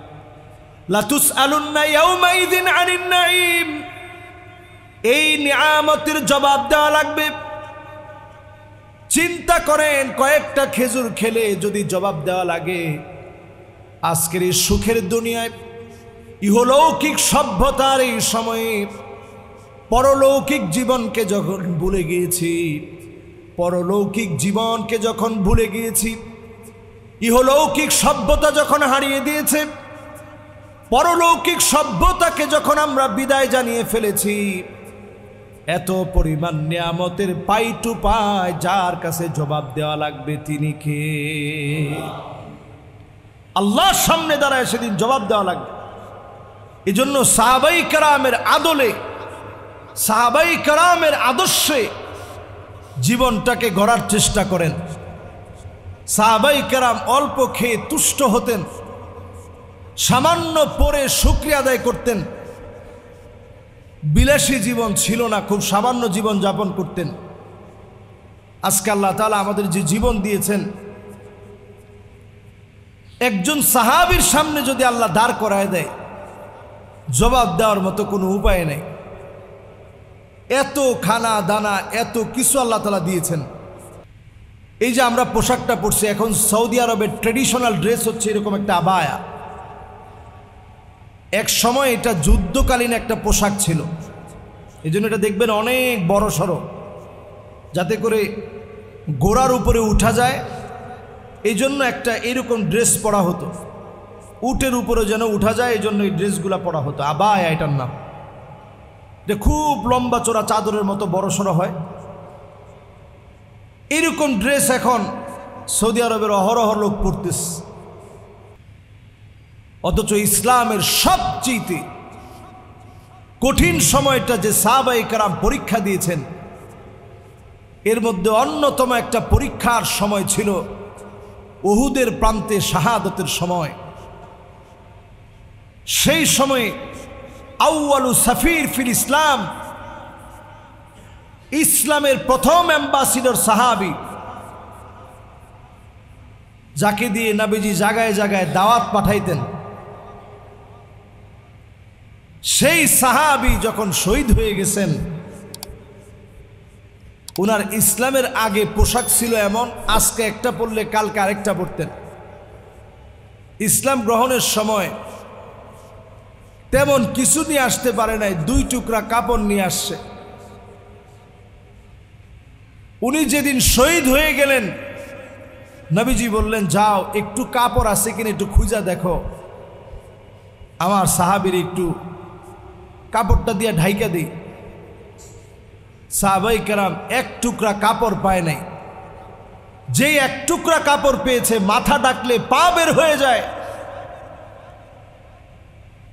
লা তুসআলুন্না ইয়াউমাইযিন আনিন নাঈম, এই নিয়ামতের জবাব দেওয়া লাগবে। চিন্তা করেন, কয়েকটা খেজুর খেলে যদি জবাব দেওয়া লাগে, আজকের এই সুখের দুনিয়ায় ইহলৌকিক সভ্যতার এই সময়ে পরলৌকিক জীবনকে যখন ভুলে গিয়েছি, পরলৌকিক জীবনকে যখন ভুলে গিয়েছি, ইহলৌকিক সভ্যতা যখন হারিয়ে দিয়েছে, পরলৌকিক সভ্যতাকে যখন আমরা বিদায় জানিয়ে ফেলেছি, এত পরিমাণ নিয়ামতের পাই টু পাই যার কাছে জবাব দেওয়া লাগবে তিনি কে? আল্লাহর সামনে দাঁড়ায় সেদিন জবাব দেওয়া লাগবে। এই জন্য সাহাবাই কেরামের আদলে, সাহাবাই কেরামের আদর্শে জীবনটাকে গড়ার চেষ্টা করেন। সাহাবাই কেরাম অল্প খেয়ে তুষ্ট হতেন, সামান্য পরে শুকরিয়া আদায় করতেন। বিলাসী জীবন ছিল না, খুব সামান্য জীবন যাপন করতেন। আজকে আল্লাহ তাআলা আমাদের যে জীবন দিয়েছেন, একজন সাহাবীর সামনে যদি আল্লাহ দাঁড় করায় দেয়, জবাব দেওয়ার মতো কোনো উপায় নেই। এত খানা দানা, এত কিছু আল্লাহ তাআলা দিয়েছেন। এই যে আমরা পোশাকটা পরছি, এখন সৌদি আরবের ট্রেডিশনাল ড্রেস হচ্ছে এরকম একটা আবায়া। এক সময় এটা যুদ্ধকালীন একটা পোশাক ছিল, এই জন্য এটা দেখবেন অনেক বড় সড়ো, যাতে করে ঘোড়ার উপরে উঠা যায়, এই জন্য একটা এরকম ড্রেস পরা হতো। উটের উপরে যেন উঠা যায় এই জন্য এই ড্রেসগুলো পরা হতো, আবায়া এটার নাম। যে খুব লম্বা চোরা চাদরের মতো বড় সড়ো হয়, এরকম ড্রেস এখন সৌদি আরবের অহরহ লোক পরতেছে। অথচ ইসলামের সবচেয়ে কঠিন সময়টা যে সাহাবায়ে কেরাম পরীক্ষা দিয়েছেন, এর মধ্যে অন্যতম একটা পরীক্ষার সময় ছিল উহুদের প্রান্তে শাহাদতের সময়। সেই সময়ে আউয়ালু সাফির ফিল ইসলাম, ইসলামের প্রথম অ্যাম্বাসিডর সাহাবী, যাকে দিয়ে নবীজি জায়গায় জায়গায় দাওয়াত পাঠাইতেন, সেই সাহাবী যখন শহীদ হয়ে গেছেন, ওনার ইসলামের আগে পোশাক ছিল এমন, আজকে একটা পরলে কালকে আরেকটা পরতেন। ইসলাম গ্রহণের সময় তেমন কিছু নিয়ে আসতে পারে নাই, 2 টুকরা কাপড় নিয়ে আসছে। উনি যেদিন শহীদ হয়ে গেলেন, নবীজি বললেন, যাও একটু কাপড় আছে কিনা একটু খুঁজা দেখো, আমার সাহাবীর একটু কাপড়টা দিয়ে ঢাইকা দিই। সাহাবায়ে কেরাম 1 টুকরা কাপড় পায় নাই। যেই 1 টুকরা কাপড় পেয়েছে, মাথা ঢাকলে পা বের হয়ে যায়,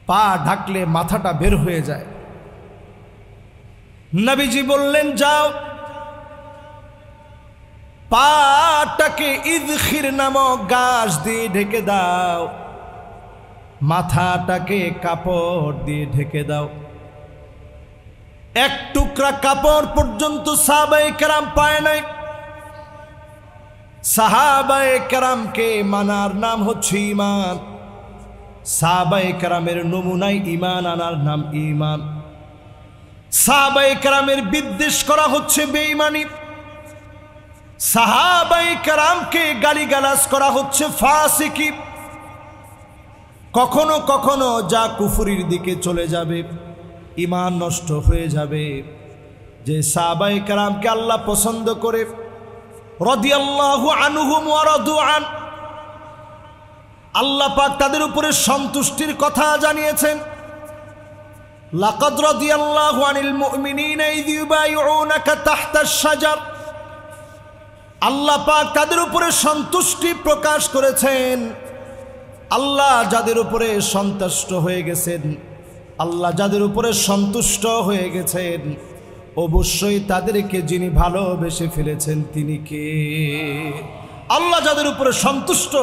পা ঢাকলে মাথাটা বের হয়ে যায়। নবীজি বললেন, যাও পাটাকে ইদখির নামক গাছ দিয়ে ঢেকে দাও, মাথাটাকে কাপড় দিয়ে ঢেকে দাও। 1 টুকরা কাপড় পর্যন্ত সাহাবায়ে কেরাম পায় নাই। সাহাবায়ে কেরামকে মানার নাম হচ্ছে ঈমান। সাহাবায়ে কেরামের নমুনায় ঈমান আনার নাম ঈমান। সাহাবায়ে কেরামের বিদ্বেষ করা হচ্ছে বেঈমানি। সাহাবায়ে কেরামকে গালিগালাজ করা হচ্ছে ফাসিকি। কখনো কখনো যা কুফরির দিকে চলে যাবে, ঈমান নষ্ট হয়ে যাবে। যে সাহাবায়ে কেরামকে আল্লাহ পছন্দ করে, রাদিয়াল্লাহু আনহুম ওয়া রাদু আন, আল্লাহ পাক তাদের উপরে সন্তুষ্টির কথা জানিয়েছেন। লাকাদ রাদিয়াল্লাহু আনিল মুমিনিনা ইয ইউবাইউনাকা তাহতাশ শাজার, আল্লাহ পাক তাদের উপরে সন্তুষ্টি প্রকাশ করেছেন। আল্লাহ যাদের উপরে সন্তুষ্ট হয়ে গেছেন, আল্লাহ যাদের উপরে সন্তুষ্ট হয়ে গেছেন, অবশ্যই তাদেরকে যিনি ভালোবেসে ফেলেছেন তিনি কে? আল্লাহ যাদের উপরে সন্তুষ্ট,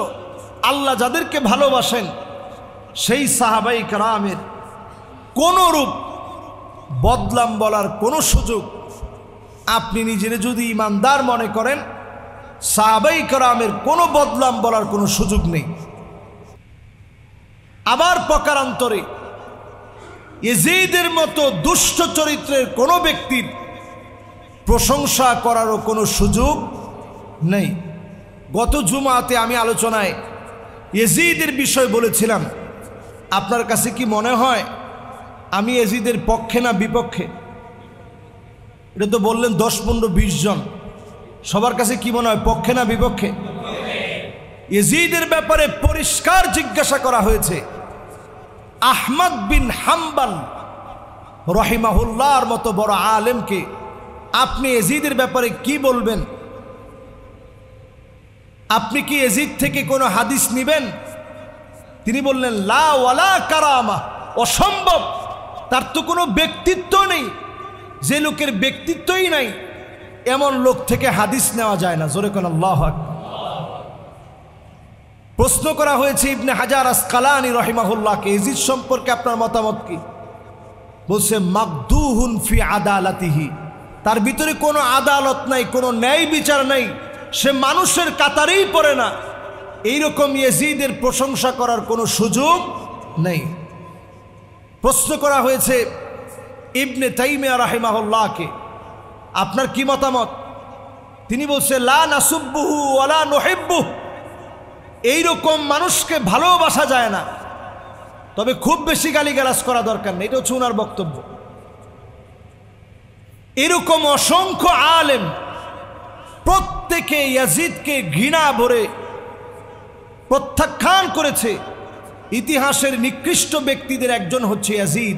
আল্লাহ যাদেরকে ভালোবাসেন, সেই সাহাবায়ে কেরামের কোনরূপ বদনাম বলার কোনো সুযোগ, আপনি নিজের যদি ইমানদার মনে করেন, সাহাবায়ে কেরামের কোনো বদনাম বলার কোনো সুযোগ নেই। আবার প্রকারান্তরে ইয়াজিদের মতো দুষ্ট চরিত্রের কোনো ব্যক্তির প্রশংসা করারও কোনো সুযোগ নেই। গত জুমাতে আমি আলোচনায় ইয়াজিদের বিষয় বলেছিলাম। আপনার কাছে কি মনে হয় আমি ইয়াজিদের পক্ষে না বিপক্ষে? এটা তো বললেন 10, 15, 20 জন। সবার কাছে কি মনে হয়, পক্ষে না বিপক্ষে? ইয়াজিদের ব্যাপারে পরিষ্কার জিজ্ঞাসা করা হয়েছে। আহমদ বিন হাম্বল রহিমাহুল্লাহর মতো বড় আলেমকে আপনি ইয়াজিদের ব্যাপারে কি বলবেন? আপনি কি ইয়াজিদ থেকে কোনো হাদিস নেবেন? তিনি বললেন, লা ওয়ালা কারামা, অসম্ভব, তার তো কোনো ব্যক্তিত্ব নেই। যে লোকের ব্যক্তিত্বই নাই এমন লোক থেকে হাদিস নেওয়া যায় না। জোরে কোন আল্লাহু আকবার। প্রশ্ন করা হয়েছে ইবনে হাজার আসকালানি রহিমাহুল্লাহকে, ইয়াজিদ সম্পর্কে আপনার মতামত কি? বলছে, মাকদুহুন ফি আদালাতিহি, তার ভিতরে কোনো আদালত নাই, কোনো ন্যায় বিচার নাই, সে মানুষের কাতারেই পড়ে না। এইরকম ইয়াজিদের প্রশংসা করার কোনো সুযোগ নেই। প্রশ্ন করা হয়েছে ইবনে তাইমিয়া রাহিমাহুল্লাহকে, আপনার কি মতামত? তিনি বলছে, লা নাসুব্বুহু ওয়ালা নুহিব্বুহু, এইরকম মানুষকে ভালোবাসা যায় না, তবে খুব বেশি গালিগালাজ করা দরকার নেই। এটা হচ্ছে ওনার বক্তব্য। এরকম অসংখ্য আলেম প্রত্যেকে ইয়াজিদকে ঘৃণা ভরে প্রত্যাখ্যান করেছে। ইতিহাসের নিকৃষ্ট ব্যক্তিদের একজন হচ্ছে ইয়াজিদ।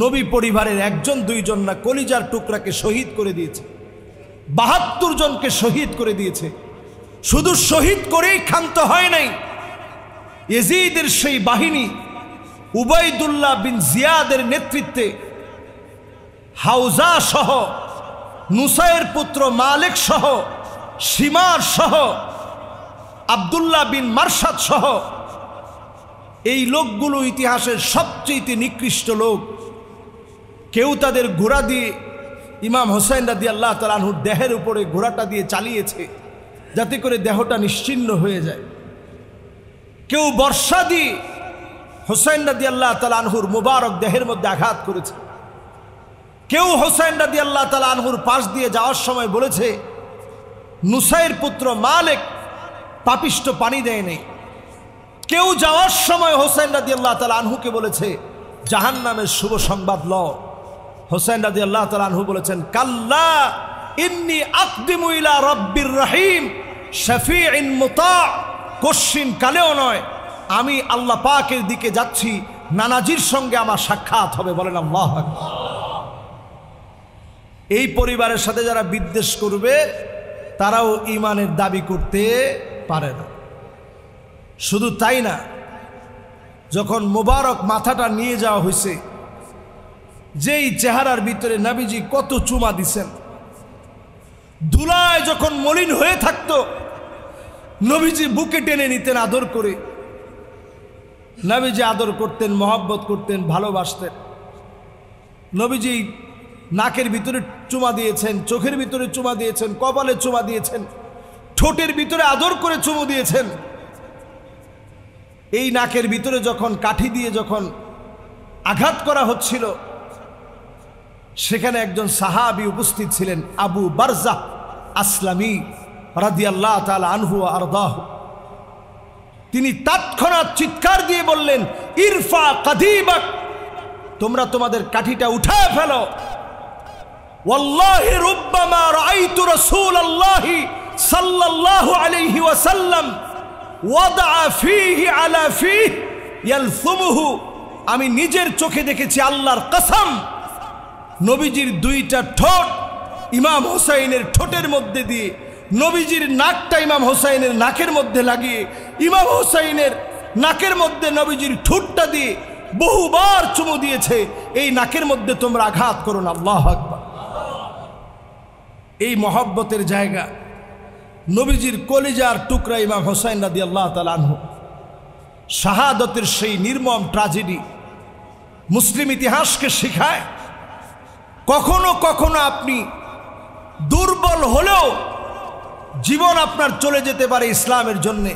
নবী পরিবারের একজন দুইজন না, কলিজার টুকরাকে শহীদ করে দিয়েছে, ৭২ জনকে শহীদ করে দিয়েছে। শুধু শহীদ করেই ক্ষান্ত হয় নাই, ইয়াজিদের সেই বাহিনী উবাইদুল্লাহ বিন জিয়াদের নেতৃত্বে হাউজা সহ, নুসাইর পুত্র মালিক সহ, শিমার সহ, আব্দুল্লাহ বিন মারশাদ সহ, এই লোকগুলো ইতিহাসের সবচেয়ে নিকৃষ্ট লোক। কেউ তাদের ঘোড়া দিয়ে ইমাম হোসেন রাদিয়াল্লাহু তাআলা আনহুর দেহের উপরে ঘোড়াটা দিয়ে চালিয়েছে যাতে করে দেহটা নিশ্চিহ্ন হয়ে যায়। কেউ বর্ষা দিয়ে হোসেন রাদিয়াল্লাহু তাআলা আনহুর মুবারক দেহের মধ্যে আঘাত করেছে। কেউ হোসেন রাদিয়াল্লাহু তাআলা আনহুর পাশ দিয়ে যাওয়ার সময় বলেছে নুসাইর পুত্র মালিক পাপিষ্ট পানি দেয় নাই। কেউ যাওয়ার সময় হোসেন রাদিয়াল্লাহু তাআলা আনহুকে বলেছে জাহান্নামের শুভ সংবাদ লও। হোসেন রাদিয়াল্লাহু তাআলা আনহু বলেছেন কাল্লা ইন্নী আকদিমু ইলা রাব্বির রহিম শাফিইন মুতা, কশিন কালেও নয়, আমি আল্লাহ পাকের দিকে যাচ্ছি, নানাজির সঙ্গে আমার সাক্ষাৎ হবে। বলেন আল্লাহু আকবার। এই পরিবারের সাথে যারা বিদ্বেষ করবে তারাও ঈমানের দাবি করতে পারে না। শুধু তাই না, যখন মুবারক মাথাটা নিয়ে যাওয়া হয়েছে, যেই চেহারার ভিতরে নবীজি কত চুমা দিছেন, ধুলায় যখন মলিন হয়ে থাকতো নবীজি বুকে টেনে নিতেন আদর করে। নবীজি আদর করতেন, মহব্বত করতেন, ভালোবাসতেন। নবীজি নাকের ভিতরে চুমা দিয়েছেন, চোখের ভিতরে চুমা দিয়েছেন, কপালে চুমা দিয়েছেন, ঠোঁটের ভিতরে আদর করে চুমু দিয়েছেন। এই নাকের ভিতরে যখন কাঠি দিয়ে যখন আঘাত করা হচ্ছিল, সেখানে একজন সাহাবী উপস্থিত ছিলেন, আবু বারজাহ আসলামী রাদিয়াল্লাহু তাআলা আনহু ওয়া আরদাহু। তিনি তৎক্ষণাৎ চিৎকার দিয়ে বললেন ইরফা কাদিবাক, তোমরা তোমাদের কাঠিটা উঠায় ফেলো। ওয়াল্লাহি রুব্বামা রাআইতু রাসূলুল্লাহি সাল্লাল্লাহু আলাইহি ওয়াসাল্লাম ওয়াদা ফীহি আলা ফীহি ইয়ালসুমুহু, আমি নিজের চোখে দেখেছি, আল্লাহর কসম, নবীজির দুইটা ঠোঁট ইমাম হোসাইনের ঠোঁটের মধ্যে দিয়ে, নবীজির নাকটা ইমাম হোসাইনের নাকের মধ্যে লাগিয়ে, ইমাম হোসাইনের নাকের মধ্যে নবীজির ঠোঁটটা দিয়ে বহুবার চুমু দিয়েছে। এই নাকের মধ্যে তোমরা আঘাত করো না। আল্লাহু আকবার। এই মহব্বতের জায়গা, নবীজির কলিজার টুকরা ইমাম হোসাইন রাদিয়াল্লাহু তাআলা আনহু, শাহাদতের সেই নির্মম ট্র্যাজেডি মুসলিম ইতিহাসকে শেখায়। কখনো কখনো আপনি দুর্বল হলেও জীবন আপনার চলে যেতে পারে ইসলামের জন্যে,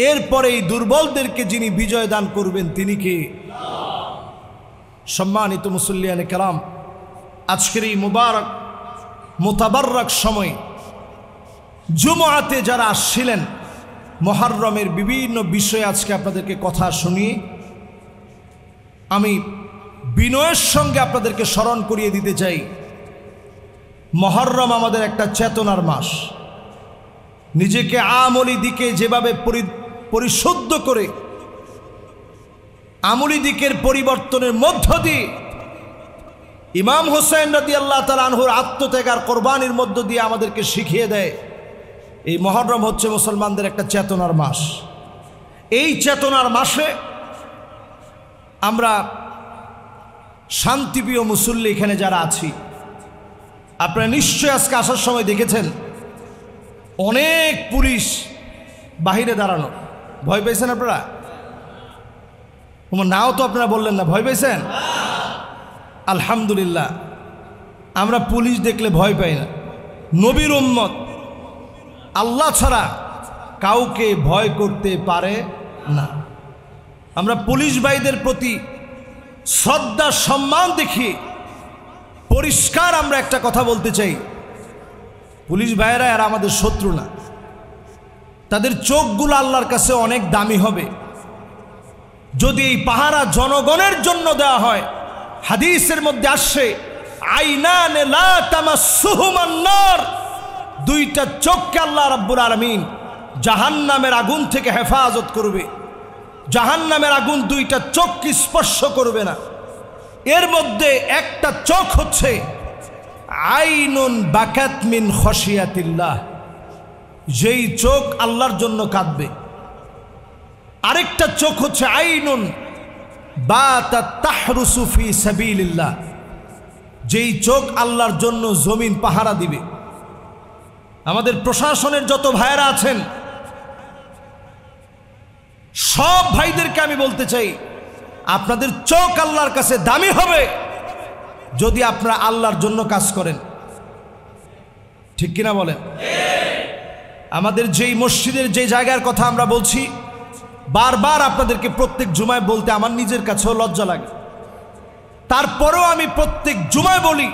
এরপরে এই দুর্বলদেরকে যিনি বিজয় দান করবেন তিনি কে? সম্মানিত মুসল্লিয়ানে কেরাম, আজকের এই মুবারক মুতাবাররক সময় জুমআতে যারা আসছিলেন, মুহররমের বিভিন্ন বিষয়ে আজকে আপনাদেরকে কথা শুনিয়ে আমি বিনয়ের সঙ্গে আপনাদেরকে স্মরণ করিয়ে দিতে চাই, মুহররম আমাদের একটা চেতনার মাস। নিজেকে আমলি দিকে যেভাবে পরিশুদ্ধ করে আমলি দিকের পরিবর্তনের মধ্য দিয়ে ইমাম হোসেন রাদিয়াল্লাহু তাআলা আনহুর আত্মত্যাগ আর কোরবানির মধ্য দিয়ে আমাদেরকে শিখিয়ে দেয়, এই মুহররম হচ্ছে মুসলমানদের একটা চেতনার মাস। এই চেতনার মাসে আমরা শান্তিপ্রিয় মুসল্লি এখানে যারা আছি, আপনারা নিশ্চয়ই আজকে আসার সময় দেখেছেন অনেক পুলিশ বাহিরে দাঁড়ানো। ভয় পেয়েছেন আপনারা? নাও তো আপনারা বললেন না, ভয় পেয়েছেন? আলহামদুলিল্লাহ, আমরা পুলিশ দেখলে ভয় পাই না। নবীর উম্মত আল্লাহ ছাড়া কাউকে ভয় করতে পারে না। আমরা পুলিশ ভাইদের প্রতি শ্রদ্ধা সম্মান দেখিয়ে পরিষ্কার আমরা একটা কথা বলতে চাই, পুলিশ ভাইয়েরা আর আমাদের শত্রু না। তাদের চোখগুলো আল্লাহর কাছে অনেক দামি হবে যদি এই পাহারা জনগণের জন্য দেওয়া হয়। হাদিসের মধ্যে আসছে আইনানে লা তামাসসুহুমান নার, দুইটা চোখকে আল্লাহ রাব্বুল আলামিন জাহান্নামের আগুন থেকে হেফাজত করবে। জাহান্নামের আগুন দুইটা চোখকে স্পর্শ করবে না। এর মধ্যে একটা চোখ হচ্ছে আইনুন বাকাত মিন খশিয়াতিল্লাহ, যেই চোখ আল্লাহর জন্য কাঁদবে। আরেকটা চোখ হচ্ছে আইনুন বাতাত তাহরুসু ফি সাবিলিল্লাহ, যেই চোখ আল্লাহর জন্য জমিন পাহারা দিবে। আমাদের প্রশাসনের যত ভাইরা আছেন সব ভাইদেরকে আমি বলতে চাই, আপনাদের চোখ আল্লাহর কাছে দামি হবে যদি আপনারা আল্লাহর জন্য কাজ করেন। ঠিক কিনা বলেন? আমাদের যেই মসজিদের যে জায়গার কথা আমরা বলছি, বারবার আপনাদেরকে প্রত্যেক জুমায় বলতে আমার নিজের কাছেও লজ্জা লাগে, তারপরেও আমি প্রত্যেক জুমায় বলি।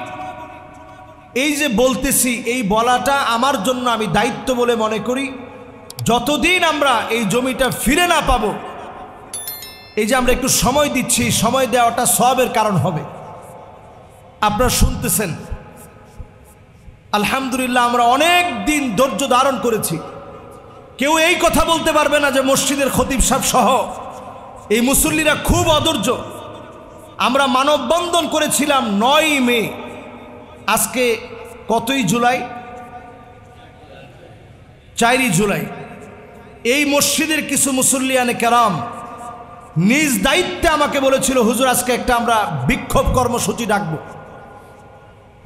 এই যে বলতেছি, এই বলাটা আমার জন্য আমি দায়িত্ব বলে মনে করি। যতদিন আমরা এই জমিটা ফিরে না পাবো, এই যে আমরা একটু সময় দিচ্ছি, সময় দেওয়াটা সওয়াবের কারণ হবে। আপনারা শুনতেছেন, আলহামদুলিল্লাহ আমরা অনেক দিন ধৈর্য ধারণ করেছি। কেউ এই কথা বলতে পারবে না যে মসজিদের খতিব সাহেব সহ এই মুসল্লিরা খুব অধৈর্য। আমরা মানববন্ধন করেছিলাম 9 মে, আজকে কতই জুলাই? 4 জুলাই। এই মসজিদের কিছু মুসল্লিয়ানে কেরাম নিজ দায়িত্বে আমাকে বলেছিল, হুজুর আজকে একটা আমরা বিক্ষোভ কর্মসূচি ডাকব।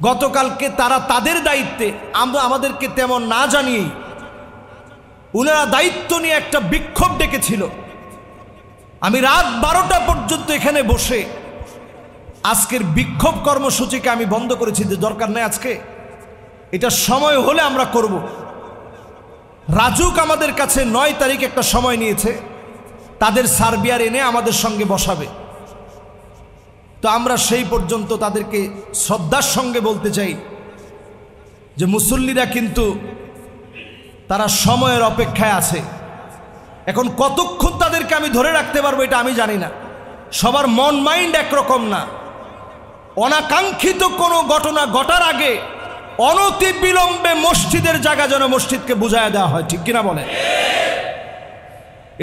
গতকালকে তারা তাদের দায়িত্বে, আমাদেরকে তেমন না জানিয়েই উনারা দায়িত্ব নিয়ে একটা বিক্ষোভ ডেকেছিল। আমি রাত 12টা পর্যন্ত এখানে বসে আজকের বিক্ষোভ কর্মসূচিকে আমি বন্ধ করেছি, যে দরকার নেই, আজকে এটা সময় হলে আমরা করব। রাজুক আমাদের কাছে 9 তারিখ একটা সময় নিয়েছে, তাদের সার্বিয়ার এনে আমাদের সঙ্গে বসাবে। তো আমরা সেই পর্যন্ত তাদেরকে শ্রদ্ধার সঙ্গে বলতে চাই যে মুসল্লিরা কিন্তু তারা সময়ের অপেক্ষায় আছে। এখন কতক্ষণ তাদেরকে আমি ধরে রাখতে পারবো এটা আমি জানি না, সবার মন মাইন্ড একরকম না। অনাকাঙ্ক্ষিত কোনো ঘটনা ঘটার আগে অনতি বিলম্বে মসজিদের জায়গা যেন মসজিদকে বুঝায় দেওয়া হয়। ঠিক কিনা বলে?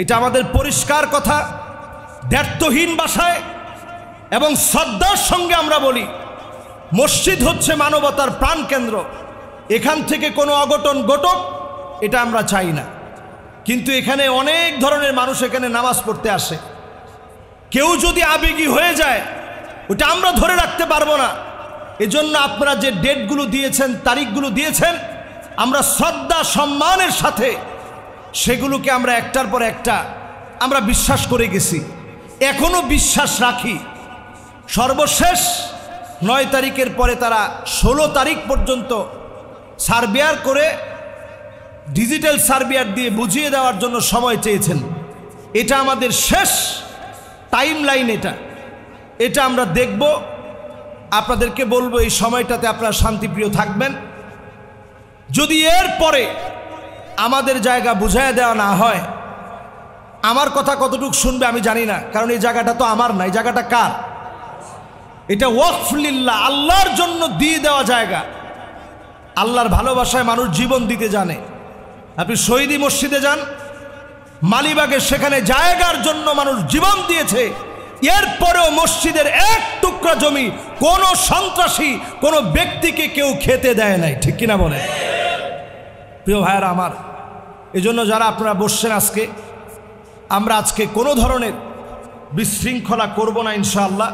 এটা আমাদের পরিষ্কার কথা, দ্ব্যর্থহীন ভাষায় এবং শ্রদ্ধার সঙ্গে আমরা বলি, মসজিদ হচ্ছে মানবতার প্রাণকেন্দ্র। এখান থেকে কোনো অঘটন ঘটুক এটা আমরা চাই না, কিন্তু এখানে অনেক ধরনের মানুষ এখানে নামাজ পড়তে আসে। কেউ যদি আবেগী হয়ে যায় ওটা আমরা ধরে রাখতে পারবো না। এজন্য আপনারা যে ডেটগুলো দিয়েছেন, তারিখগুলো দিয়েছেন, আমরা শ্রদ্ধা সম্মানের সাথে সেগুলোকে আমরা একটার পর একটা আমরা বিশ্বাস করে গেছি, এখনো বিশ্বাস রাখি। সর্বশেষ 9 তারিখের পরে তারা 16 তারিখ পর্যন্ত সার্বিয়ার করে ডিজিটাল সার্বিয়ার দিয়ে বুঝিয়ে দেওয়ার জন্য সময় চেয়েছেন। এটা আমাদের শেষ টাইম লাইন, এটা আমরা দেখব। আপনাদেরকে বলবো এই সময়টাতে আপনারা শান্তিপ্রিয় থাকবেন। যদি এর পরে আমাদের জায়গা বুঝাইয়া দেওয়া না হয়, আমার কথা কতটুকু শুনবে আমি জানি না, কারণ এই জায়গাটা তো আমার না, এই জায়গাটা কার? এটা ওয়াকফ লিল্লাহ, আল্লাহর জন্য দিয়ে দেওয়া জায়গা। আল্লাহর ভালোবাসায় মানুষ জীবন দিতে জানে। আপনি শহীদি মসজিদে যান, মালিবাগে, সেখানে জায়গার জন্য মানুষ জীবন দিয়েছে। এরপরেও মসজিদের এক টুকরা জমি কোনো সন্ত্রাসী কোনো ব্যক্তিকে কেউ খেতে দেয় নাই। ঠিক কিনা বলে? প্রিয় ভাইয়েরা আমার, এজন্য যারা আপনারা বসছেন আজকে, আমরা আজকে কোনো ধরনের বিশৃঙ্খলা করব না ইনশাআল্লাহ।